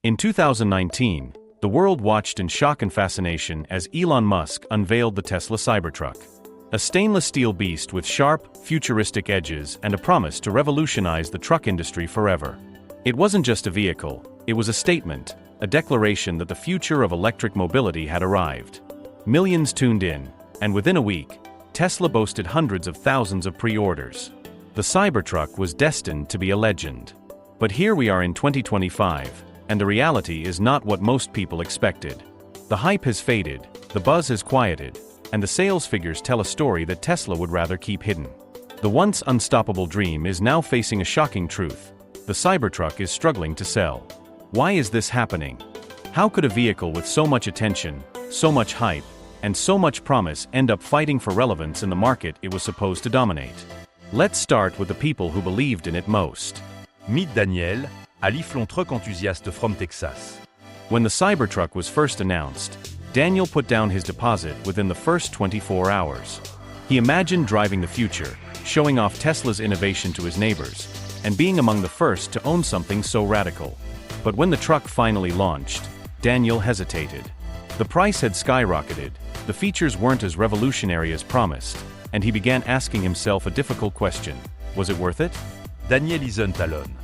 In 2019, the world watched in shock and fascination as Elon Musk unveiled the Tesla Cybertruck. A stainless steel beast with sharp, futuristic edges and a promise to revolutionize the truck industry forever. It wasn't just a vehicle, it was a statement, a declaration that the future of electric mobility had arrived. Millions tuned in, and within a week, Tesla boasted hundreds of thousands of pre-orders. The Cybertruck was destined to be a legend. But here we are in 2025, and the reality is not what most people expected. The hype has faded, the buzz has quieted, and the sales figures tell a story that Tesla would rather keep hidden. The once unstoppable dream is now facing a shocking truth. The Cybertruck is struggling to sell. Why is this happening? How could a vehicle with so much attention, so much hype, and so much promise end up fighting for relevance in the market it was supposed to dominate? Let's start with the people who believed in it most. Meet Daniel, a lifelong truck enthusiast from Texas. When the Cybertruck was first announced, Daniel put down his deposit within the first 24 hours. He imagined driving the future, showing off Tesla's innovation to his neighbors, and being among the first to own something so radical. But when the truck finally launched, Daniel hesitated. The price had skyrocketed, the features weren't as revolutionary as promised, and he began asking himself a difficult question: was it worth it? Daniel isn't alone.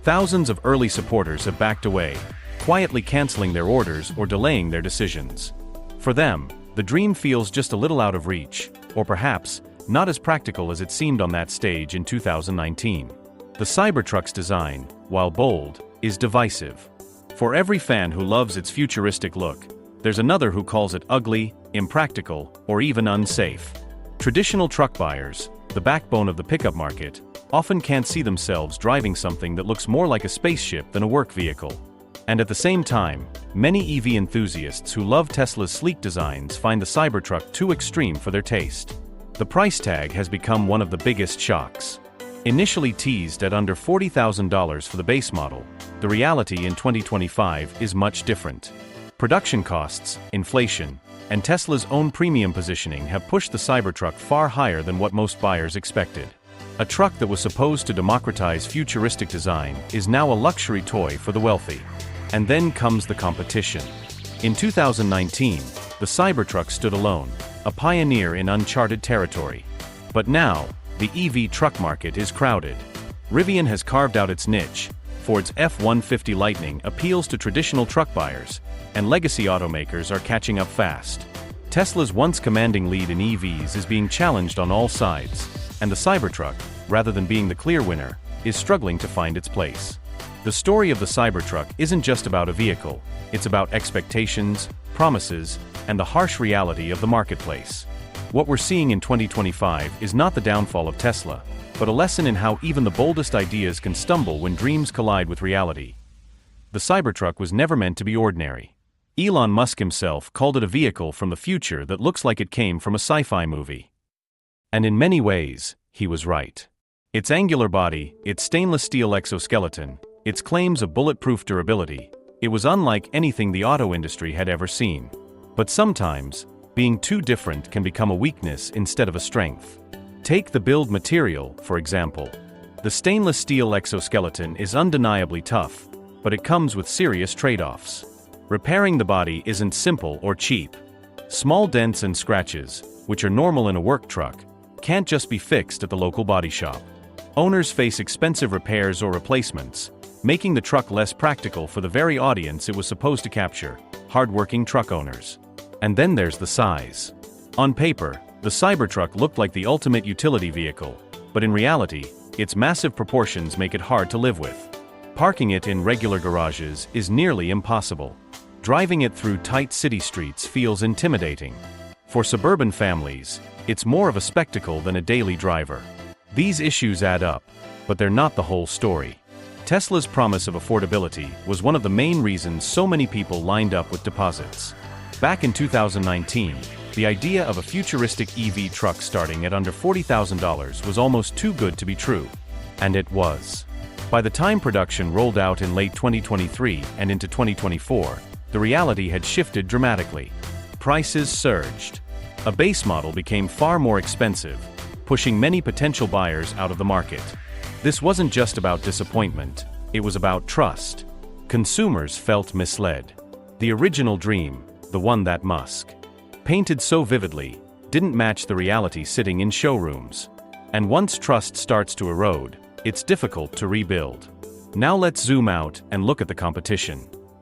Thousands of early supporters have backed away, quietly canceling their orders or delaying their decisions. For them, the dream feels just a little out of reach, or perhaps, not as practical as it seemed on that stage in 2019. The Cybertruck's design, while bold, is divisive. For every fan who loves its futuristic look, there's another who calls it ugly, impractical, or even unsafe. Traditional truck buyers, the backbone of the pickup market, often can't see themselves driving something that looks more like a spaceship than a work vehicle. And at the same time, many EV enthusiasts who love Tesla's sleek designs find the Cybertruck too extreme for their taste. The price tag has become one of the biggest shocks. Initially teased at under $40,000 for the base model, the reality in 2025 is much different. Production costs, inflation, and Tesla's own premium positioning have pushed the Cybertruck far higher than what most buyers expected. A truck that was supposed to democratize futuristic design is now a luxury toy for the wealthy. And then comes the competition. In 2019, the Cybertruck stood alone, a pioneer in uncharted territory. But now, the EV truck market is crowded. Rivian has carved out its niche. Ford's F-150 Lightning appeals to traditional truck buyers, and legacy automakers are catching up fast. Tesla's once commanding lead in EVs is being challenged on all sides, and the Cybertruck, rather than being the clear winner, is struggling to find its place. The story of the Cybertruck isn't just about a vehicle, it's about expectations, promises, and the harsh reality of the marketplace. What we're seeing in 2025 is not the downfall of Tesla, but a lesson in how even the boldest ideas can stumble when dreams collide with reality. The Cybertruck was never meant to be ordinary. Elon Musk himself called it a vehicle from the future that looks like it came from a sci-fi movie. And in many ways, he was right. Its angular body, its stainless steel exoskeleton, its claims of bulletproof durability, it was unlike anything the auto industry had ever seen. But sometimes, being too different can become a weakness instead of a strength. Take the build material, for example. The stainless steel exoskeleton is undeniably tough, but it comes with serious trade-offs. Repairing the body isn't simple or cheap. Small dents and scratches, which are normal in a work truck, can't just be fixed at the local body shop. Owners face expensive repairs or replacements, making the truck less practical for the very audience it was supposed to capture: hardworking truck owners. And then there's the size. On paper, the Cybertruck looked like the ultimate utility vehicle, but in reality, its massive proportions make it hard to live with. Parking it in regular garages is nearly impossible. Driving it through tight city streets feels intimidating. For suburban families, it's more of a spectacle than a daily driver. These issues add up, but they're not the whole story. Tesla's promise of affordability was one of the main reasons so many people lined up with deposits. Back in 2019, the idea of a futuristic EV truck starting at under $40,000 was almost too good to be true. And it was. By the time production rolled out in late 2023 and into 2024, the reality had shifted dramatically. Prices surged. A base model became far more expensive, pushing many potential buyers out of the market. This wasn't just about disappointment, it was about trust. Consumers felt misled. The original dream, the one that Musk painted so vividly, didn't match the reality sitting in showrooms. And once trust starts to erode, it's difficult to rebuild. Now let's zoom out and look at the competition.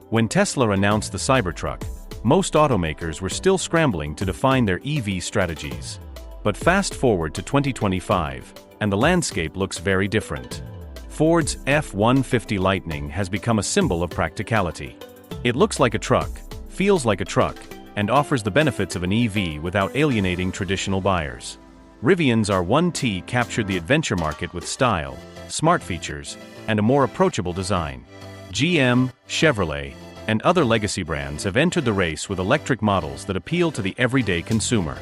When Tesla announced the Cybertruck, most automakers were still scrambling to define their EV strategies. But fast forward to 2025, and the landscape looks very different. Ford's F-150 Lightning has become a symbol of practicality. It looks like a truck, feels like a truck, and offers the benefits of an EV without alienating traditional buyers. Rivian's R1T captured the adventure market with style, smart features, and a more approachable design. GM, Chevrolet, and other legacy brands have entered the race with electric models that appeal to the everyday consumer.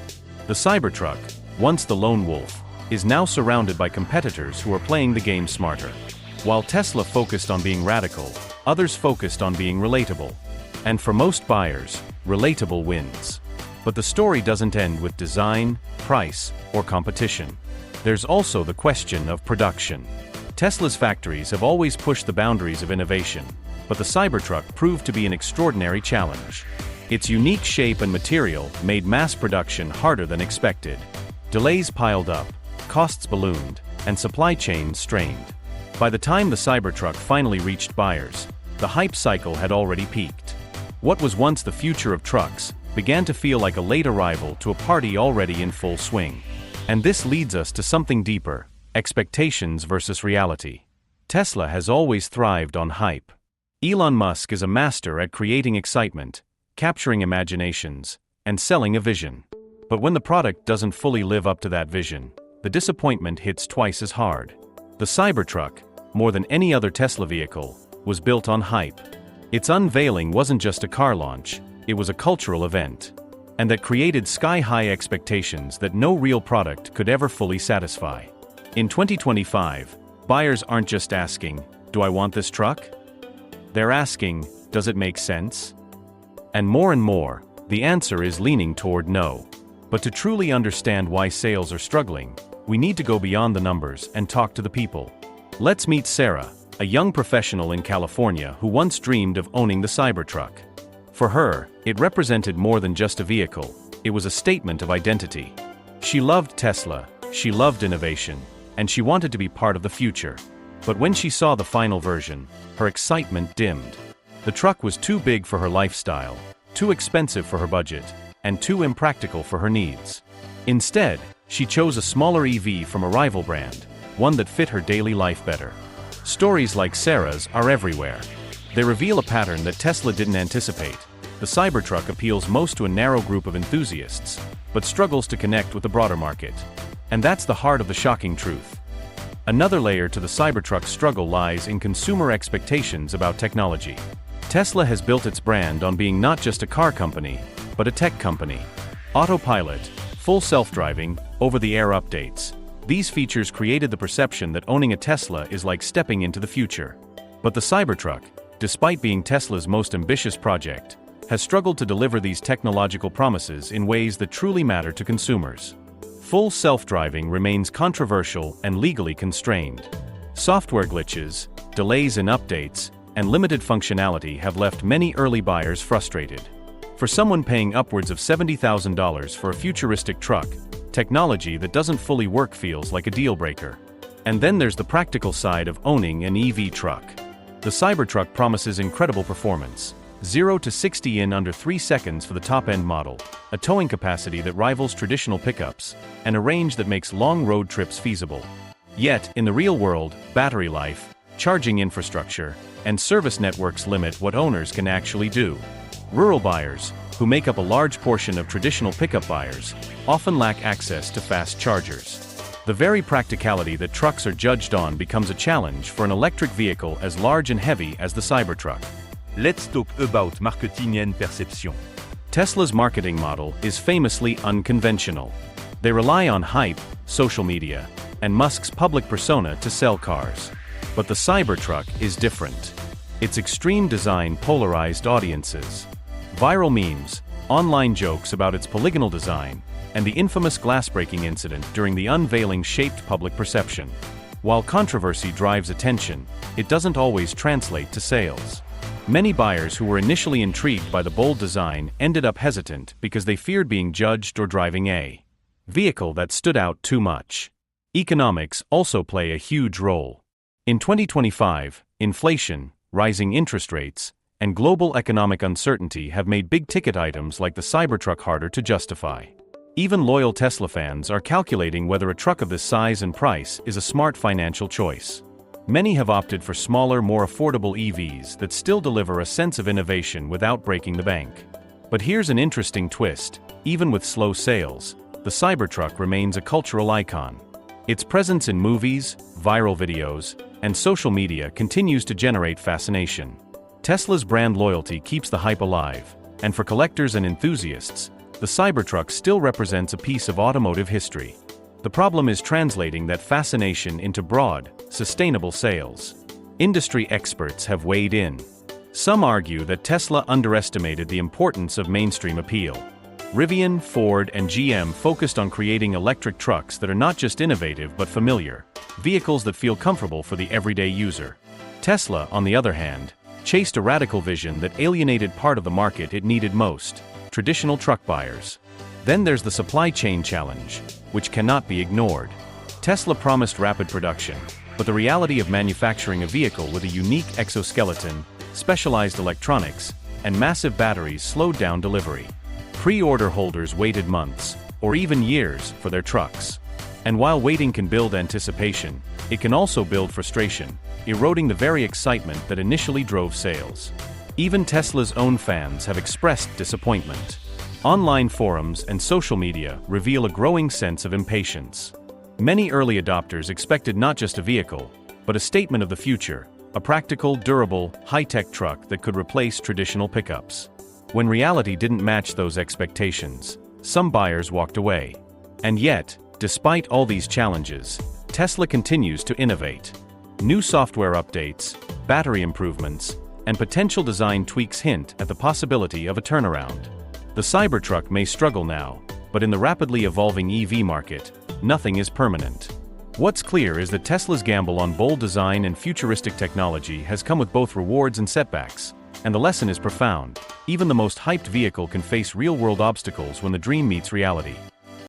The Cybertruck, once the lone wolf, is now surrounded by competitors who are playing the game smarter. While Tesla focused on being radical, others focused on being relatable. And for most buyers, relatable wins. But the story doesn't end with design, price, or competition. There's also the question of production. Tesla's factories have always pushed the boundaries of innovation, but the Cybertruck proved to be an extraordinary challenge. Its unique shape and material made mass production harder than expected. Delays piled up, costs ballooned, and supply chains strained. By the time the Cybertruck finally reached buyers, the hype cycle had already peaked. What was once the future of trucks began to feel like a late arrival to a party already in full swing. And this leads us to something deeper: expectations versus reality. Tesla has always thrived on hype. Elon Musk is a master at creating excitement, capturing imaginations, and selling a vision. But when the product doesn't fully live up to that vision, the disappointment hits twice as hard. The Cybertruck, more than any other Tesla vehicle, was built on hype. Its unveiling wasn't just a car launch, it was a cultural event. And that created sky-high expectations that no real product could ever fully satisfy. In 2025, buyers aren't just asking, "Do I want this truck?" They're asking, "Does it make sense?" And more, the answer is leaning toward no. But to truly understand why sales are struggling, we need to go beyond the numbers and talk to the people. Let's meet Sarah, a young professional in California who once dreamed of owning the Cybertruck. For her, it represented more than just a vehicle, it was a statement of identity. She loved Tesla, she loved innovation, and she wanted to be part of the future. But when she saw the final version, her excitement dimmed. The truck was too big for her lifestyle, too expensive for her budget, and too impractical for her needs. Instead, she chose a smaller EV from a rival brand, one that fit her daily life better. Stories like Sarah's are everywhere. They reveal a pattern that Tesla didn't anticipate. The Cybertruck appeals most to a narrow group of enthusiasts, but struggles to connect with the broader market. And that's the heart of the shocking truth. Another layer to the Cybertruck's struggle lies in consumer expectations about technology. Tesla has built its brand on being not just a car company, but a tech company. Autopilot, full self-driving, over-the-air updates. These features created the perception that owning a Tesla is like stepping into the future. But the Cybertruck, despite being Tesla's most ambitious project, has struggled to deliver these technological promises in ways that truly matter to consumers. Full self-driving remains controversial and legally constrained. Software glitches, delays in updates, and limited functionality have left many early buyers frustrated. For someone paying upwards of $70,000 for a futuristic truck, technology that doesn't fully work feels like a deal-breaker. And then there's the practical side of owning an EV truck. The Cybertruck promises incredible performance. 0 to 60 in under 3 seconds for the top-end model, a towing capacity that rivals traditional pickups, and a range that makes long road trips feasible. Yet, in the real world, battery life, charging infrastructure, and service networks limit what owners can actually do. Rural buyers, who make up a large portion of traditional pickup buyers, often lack access to fast chargers. The very practicality that trucks are judged on becomes a challenge for an electric vehicle as large and heavy as the Cybertruck. Let's talk about marketing and perception. Tesla's marketing model is famously unconventional. They rely on hype, social media, and Musk's public persona to sell cars. But the Cybertruck is different. Its extreme design polarized audiences. Viral memes, online jokes about its polygonal design, and the infamous glass-breaking incident during the unveiling shaped public perception. While controversy drives attention, it doesn't always translate to sales. Many buyers who were initially intrigued by the bold design ended up hesitant because they feared being judged or driving a vehicle that stood out too much. Economics also play a huge role. In 2025, inflation, rising interest rates, and global economic uncertainty have made big-ticket items like the Cybertruck harder to justify. Even loyal Tesla fans are calculating whether a truck of this size and price is a smart financial choice. Many have opted for smaller, more affordable EVs that still deliver a sense of innovation without breaking the bank. But here's an interesting twist. Even with slow sales, the Cybertruck remains a cultural icon. Its presence in movies, viral videos, and social media continues to generate fascination. Tesla's brand loyalty keeps the hype alive, and for collectors and enthusiasts, the Cybertruck still represents a piece of automotive history. The problem is translating that fascination into broad, sustainable sales. Industry experts have weighed in. Some argue that Tesla underestimated the importance of mainstream appeal. Rivian, Ford, and GM focused on creating electric trucks that are not just innovative but familiar, vehicles that feel comfortable for the everyday user. Tesla, on the other hand, chased a radical vision that alienated part of the market it needed most: traditional truck buyers. Then there's the supply chain challenge, which cannot be ignored. Tesla promised rapid production, but the reality of manufacturing a vehicle with a unique exoskeleton, specialized electronics, and massive batteries slowed down delivery. Pre-order holders waited months, or even years, for their trucks. And while waiting can build anticipation, it can also build frustration, eroding the very excitement that initially drove sales. Even Tesla's own fans have expressed disappointment. Online forums and social media reveal a growing sense of impatience. Many early adopters expected not just a vehicle, but a statement of the future, a practical, durable, high-tech truck that could replace traditional pickups. When reality didn't match those expectations, some buyers walked away. And yet, despite all these challenges, Tesla continues to innovate. New software updates, battery improvements, and potential design tweaks hint at the possibility of a turnaround. The Cybertruck may struggle now, but in the rapidly evolving EV market, nothing is permanent. What's clear is that Tesla's gamble on bold design and futuristic technology has come with both rewards and setbacks, and the lesson is profound. Even the most hyped vehicle can face real-world obstacles when the dream meets reality.